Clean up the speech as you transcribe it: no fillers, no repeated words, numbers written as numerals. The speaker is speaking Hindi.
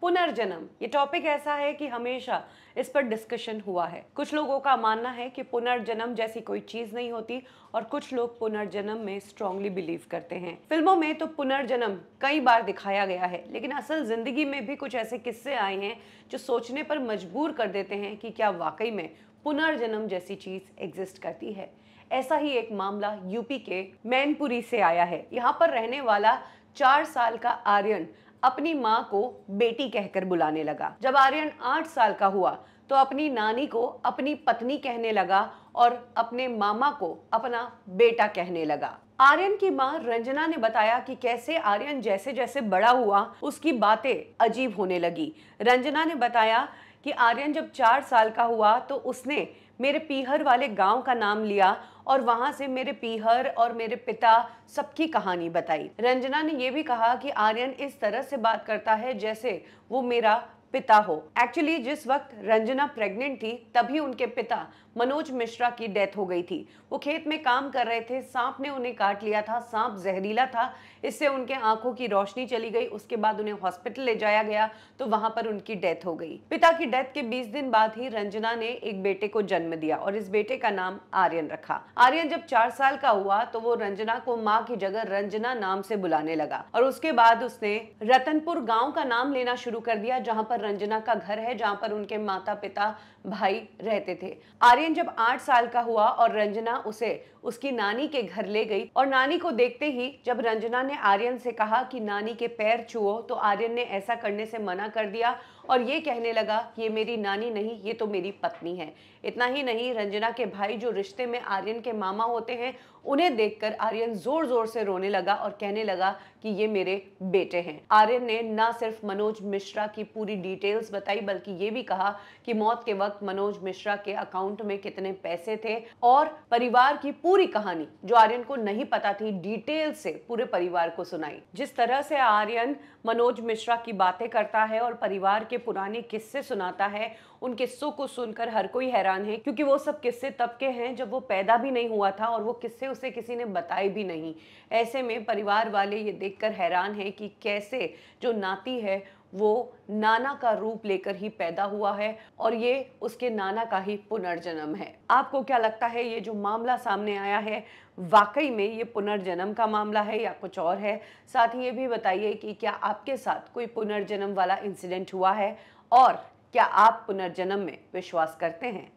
पुनर्जन्म ये टॉपिक ऐसा है कि हमेशा इस पर डिस्कशन हुआ है। कुछ लोगों का मानना है कि पुनर्जन्म जैसी कोई चीज नहीं होती और कुछ लोग पुनर्जन्म में स्ट्रांगली बिलीव करते हैं। फिल्मों में तो पुनर्जन्म कई बार दिखाया गया है, लेकिन असल जिंदगी में भी कुछ ऐसे किस्से आए हैं जो सोचने पर मजबूर कर देते हैं कि क्या वाकई में पुनर्जन्म जैसी चीज एग्जिस्ट करती है। ऐसा ही एक मामला यूपी के मैनपुरी से आया है। यहाँ पर रहने वाला 4 साल का आर्यन अपनी माँ को बेटी कहकर बुलाने लगा। जब आर्यन 8 साल का हुआ तो अपनी नानी को अपनी पत्नी कहने लगा और अपने मामा को अपना बेटा कहने लगा। आर्यन की माँ रंजना ने बताया कि कैसे आर्यन जैसे जैसे बड़ा हुआ उसकी बातें अजीब होने लगी। रंजना ने बताया कि आर्यन जब 4 साल का हुआ तो उसने मेरे पीहर वाले गांव का नाम लिया और वहां से मेरे पीहर और मेरे पिता सबकी कहानी बताई। रंजना ने यह भी कहा कि आर्यन इस तरह से बात करता है जैसे वो मेरा पिता हो। एक्चुअली जिस वक्त रंजना प्रेग्नेंट थी तभी उनके पिता मनोज मिश्रा की डेथ हो गई थी। वो खेत में काम कर रहे थे, सांप ने उन्हें काट लिया था। सांप जहरीला था, इससे उनके आंखों की रोशनी चली गई। उसके बाद उन्हें हॉस्पिटल ले जाया गया तो वहां पर उनकी डेथ हो गई। पिता की डेथ के 20 दिन बाद ही रंजना ने एक बेटे को जन्म दिया और इस बेटे का नाम आर्यन रखा। आर्यन जब 4 साल का हुआ तो वो रंजना को माँ की जगह रंजना नाम से बुलाने लगा और उसके बाद उसने रतनपुर गाँव का नाम लेना शुरू कर दिया, जहाँ पर रंजना का घर है, जहाँ पर उनके माता पिता भाई रहते थे। आर्यन जब 8 साल का हुआ और रंजना उसे उसकी नानी के घर ले गई और नानी को देखते ही जब रंजना ने आर्यन से कहा कि नानी के पैर छुओ तो आर्यन ने ऐसा करने से मना कर दिया और ये कहने लगा कि ये मेरी नानी नहीं, ये तो मेरी पत्नी है। इतना ही नहीं, रंजना के भाई जो रिश्ते में आर्यन के मामा होते हैं उन्हें देखकर आर्यन जोर जोर से रोने लगा और कहने लगा कि ये मेरे बेटे हैं। आर्यन ने ना सिर्फ मनोज मिश्रा की पूरी डिटेल्स बताई बल्कि ये भी कहा कि मौत के वक्त मनोज मिश्रा के अकाउंट में कितने पैसे थे और परिवार की पूरी कहानी जो आर्यन को नहीं पता थी डिटेल से पूरे परिवार को सुनाई। जिस तरह से आर्यन मनोज मिश्रा की बातें करता है और परिवार के पुराने किस्से सुनाता है, उन किस्सों को सुनकर हर कोई हैरान है, क्योंकि वो सब किस्से तब के हैं जब वो पैदा भी नहीं हुआ था और वो किस्से उसे किसी ने बताए भी नहीं। ऐसे में परिवार वाले ये देखकर हैरान हैं कि कैसे जो नाती है वो नाना का रूप लेकर ही पैदा हुआ है और ये उसके नाना का ही पुनर्जन्म है। आपको क्या लगता है, ये जो मामला सामने आया है वाकई में ये पुनर्जन्म का मामला है या कुछ और है? साथ ही ये भी बताइए कि क्या आपके साथ कोई पुनर्जन्म वाला इंसिडेंट हुआ है और क्या आप पुनर्जन्म में विश्वास करते हैं?